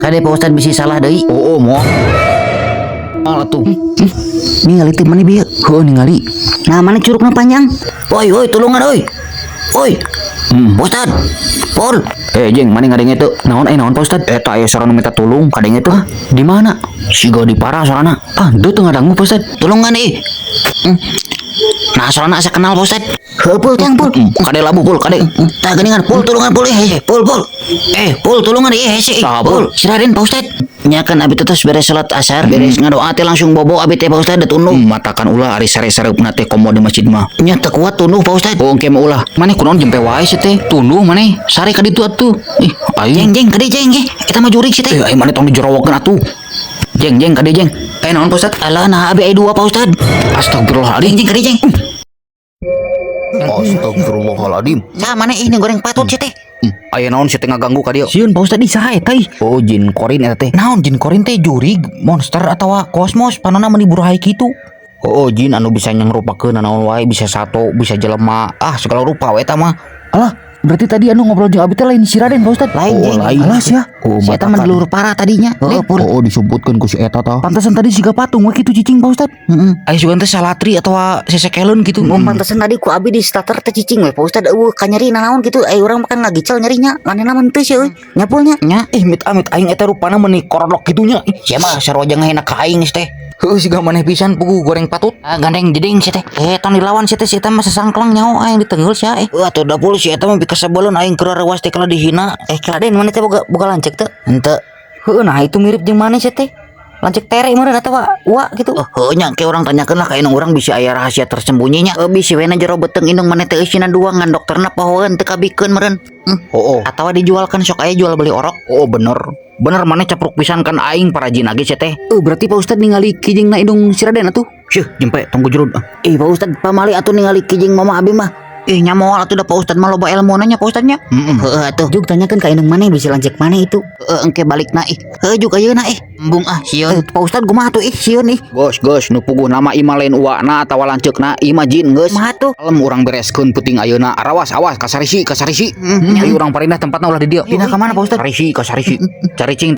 Kade Pak Ustad bisi salah deui. Oh moal atuh. Ningali teh mana bieu? Heuh ningali. Nah, mana curugna panjang? Oi, tulungan oi. Oi. Pak Ustad. Pol. Jeng, mana ngadenge teu? Naon Pak Ustad? Eta aya sarana minta tulung kadenge teu. Di mana? Siga di parah sarana. Teu teu ngadangu Pak Ustad. Tulungan ih. Nah, soalnya asa kenal Pak Ustad. Heuh, Pul, tang Pul. Kade labu Pul, kade. Tah geuningan Pul, tulungan Pul Pul. Pul, tulungan hese. Saha, Pul, si Raden Pak Ustad. Nya kan abi teh beres salat asar, beres ngadoa teh langsung bobo abi teh Pak Ustad da tunduh. Matakan ulah ari sare-sareupna teh komo di masjid mah. Nya teu kuat tunduh Pak Ustad. Oh engke mah ulah. Maneh kunaon jempe wae sih teh. Tunduh maneh sare ka ditu atuh. Ih, ayo. Jeng, kade jeng ge. Eta mah jurig sih teh. Ayo maneh tong dijorowokeun atuh. Jeng, kade jeng. Naon Pak Ustad? Alah, nah abi aya dua Pak Ustad. Astagfirullahaladzim. Jeng, kade jeng. Astagfirullahaladzim. Nah, mana ini goreng patut sih teh. Aya naon sih teh ngaganggu ka dieu? Sieun Pak Ustad saha eta ih? Oh jin korin eta teh. Naon jin korin teh jurig, monster atawa kosmos panonna meni burahay kitu. Oh jin anu bisa nyangrupakeun naon wae, bisa sato, bisa jelema, segala rupa we eta mah. Alah, berarti tadi anu ngobrol jeung abi teh lain si Raden Pak Ustad. Lain Oh, jeng. lain. Alas ya. Oh, Si eta mah matakan. dulur parah tadinya. Oh disebutkeun ku si eta tah. Pantesan tadi siga patung we kitu cicing Pak Ustad. Heeh. Aya sugan teh salatri atawa sesekeleun gitu. Pantesan tadi ku abi di starter teh cicing we Pak Ustad. Ka nyeri naon gitu. Urang makan ngagicel nyerinya. Manehna mah teu sih euy. Nyapulnya. Nya amit aing eta rupana meuni korodok kitunya. Sia mah sarua jeung ngahena ka aing teh. Heuh siga maneh pisan pugu goreng patut. Gandeng jeding sih teh. Tong dilawan sih teh si eta mah sasangklang nyaho aing ditenggel sia Atuh da puluh si eta mah bika sabeuleun aing keur rewas teh kala dihina. Raden mana teh boga lancek teh? Henteu. Heuh, nah itu mirip jeung maneh sih teh. Lancek tere meureun atawa ua gitu. Heuh nya ke urang tanyakeun lah ka indung urang bisa aya rahasia tersembunyinya. Bisi we na jero beteng indung maneh teh eusina dua ngan dokterna pahoeun teu kabikeun meureun. Atawa dijualkan sok aya jual beli orok. Oh bener maneh capruk pisan kan aing para jin age teh. Berarti Pak Ustad ningali kijingna indung si Raden atuh. Syeuh jempe tong gujrud. Pak Ustad pamali atuh ningali kijing mama abi mah. Nya moal atuh da Pak Ustad mah loba ilmuna nya Pak Ustadnya. Heuh atuh. Juk tanyakeun ka indung maneh bisa lancek maneh itu. Engke balikna juk ayeuna embung sieun. Pak Ustad kumaha atuh sieun Gos nu puguh nama ima lain uwana atawa lanceukna ima jin geus. Kumaha atuh? Kalem urang bereskeun puting ayeuna. Awas kasarisi. Ayo urang parindah tempatna ulah di dieu. Pindah ka mana Pak Ustad? Kasarisi. Cari cing